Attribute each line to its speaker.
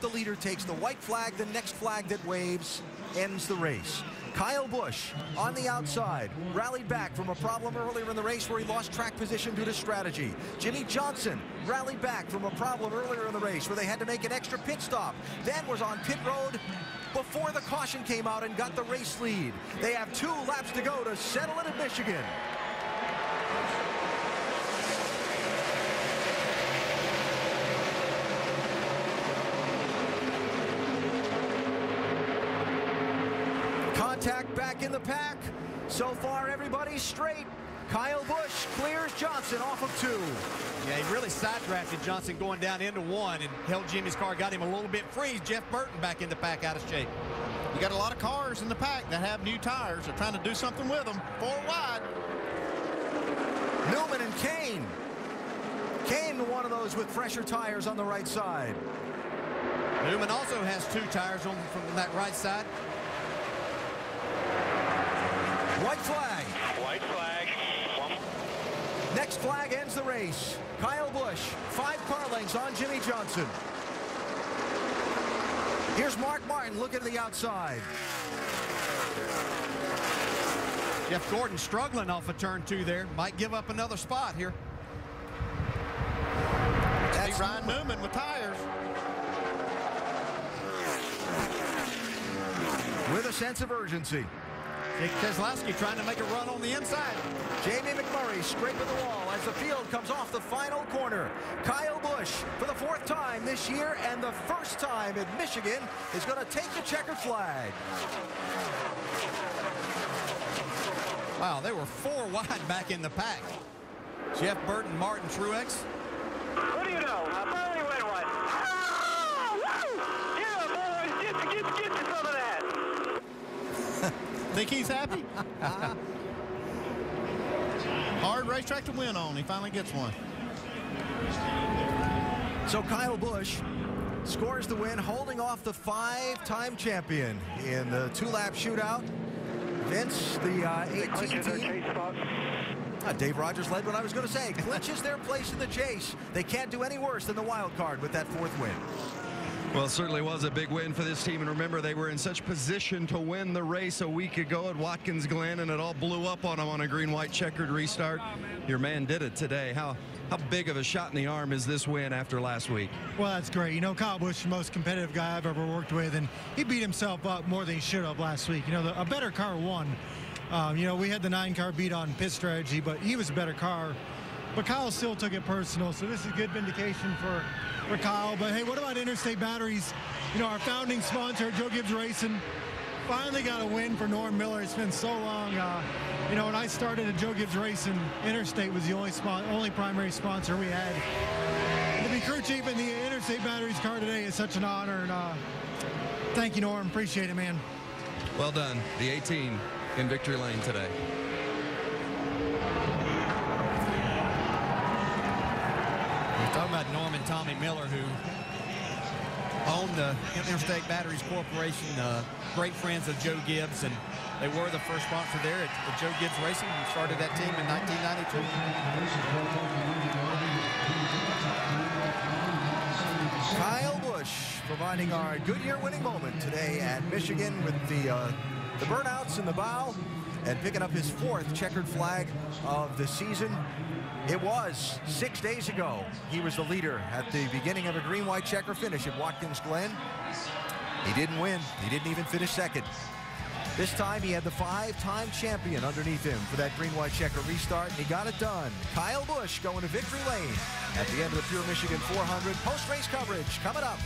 Speaker 1: leader takes the white flag, the next flag that waves ends the race. Kyle Busch on the outside, rallied back from a problem earlier in the race where he lost track position due to strategy. Jimmie Johnson rallied back from a problem earlier in the race where they had to make an extra pit stop, then was on pit road before the caution came out and got the race lead. They have 2 laps to go to settle it at Michigan. Contact back in the pack. So far, everybody's straight. Kyle Busch clears Johnson off of 2.
Speaker 2: Yeah, he really side-drafted Johnson going down into 1 and held Jimmie's car, got him a little bit free. Jeff Burton back in the pack out of shape.
Speaker 3: You got a lot of cars in the pack that have new tires. They're trying to do something with them. 4 wide.
Speaker 1: Newman and Kane. Kane, one of those with fresher tires on the right side.
Speaker 2: Newman also has 2 tires on from that right side.
Speaker 1: White flag.
Speaker 4: White flag.
Speaker 1: Next flag ends the race. Kyle Busch, 5 car lengths on Jimmie Johnson. Here's Mark Martin looking to the outside.
Speaker 2: Jeff Gordon struggling off of turn 2 there. Might give up another spot here.
Speaker 3: That's Ryan Newman with tires.
Speaker 1: With a sense of urgency.
Speaker 2: Dick Keselowski trying to make a run on the inside.
Speaker 1: Jamie McMurray scraping the wall as the field comes off the final corner. Kyle Busch, for the 4th time this year and the first time in Michigan, is going to take the checkered flag.
Speaker 2: Wow, they were 4 wide back in the pack. Jeff Burton, Martin Truex.
Speaker 4: What do you know? I finally win one. Oh, yeah, boys, get to some of that.
Speaker 3: Think he's happy? Hard racetrack to win on. He finally gets one.
Speaker 1: So Kyle Busch scores the win, holding off the 5-time champion in the 2-lap shootout. Vince, the 18 team. Dave Rogers led what I was going to say. Clinches their place in the chase. They can't do any worse than the wild card with that 4th win.
Speaker 5: Well, it certainly was a big win for this team. And remember, they were in such position to win the race a week ago at Watkins Glen, and it all blew up on them on a green-white checkered restart. Your man did it today. How big of a shot in the arm is this win after last week?
Speaker 6: Well, that's great. You know, Kyle Busch, the most competitive guy I've ever worked with, and he beat himself up more than he should have last week. You know, a better car won. You know, we had the 9-car beat on pit strategy, but he was a better car. But Kyle still took it personal, so this is good vindication for Kyle. But hey, what about Interstate Batteries? You know, our founding sponsor, Joe Gibbs Racing, finally got a win for Norm Miller. It's been so long. You know, when I started at Joe Gibbs Racing, Interstate was the only primary sponsor we had. And to be crew chief in the Interstate Batteries car today is such an honor. And thank you, Norm. Appreciate it, man.
Speaker 5: Well done. The 18 in victory lane today.
Speaker 2: We're talking about Norm and Tommy Miller, who owned the Interstate Batteries Corporation, great friends of Joe Gibbs, and they were the first sponsor there at Joe Gibbs Racing, who started that team in 1992.
Speaker 1: Kyle Busch providing our Goodyear winning moment today at Michigan with the burnouts in the bow and picking up his 4th checkered flag of the season. It was 6 days ago. He was the leader at the beginning of a green-white checker finish at Watkins Glen. He didn't win. He didn't even finish 2nd. This time he had the 5-time champion underneath him for that green-white checker restart, and he got it done. Kyle Busch going to victory lane at the end of the Pure Michigan 400. Post-race coverage coming up.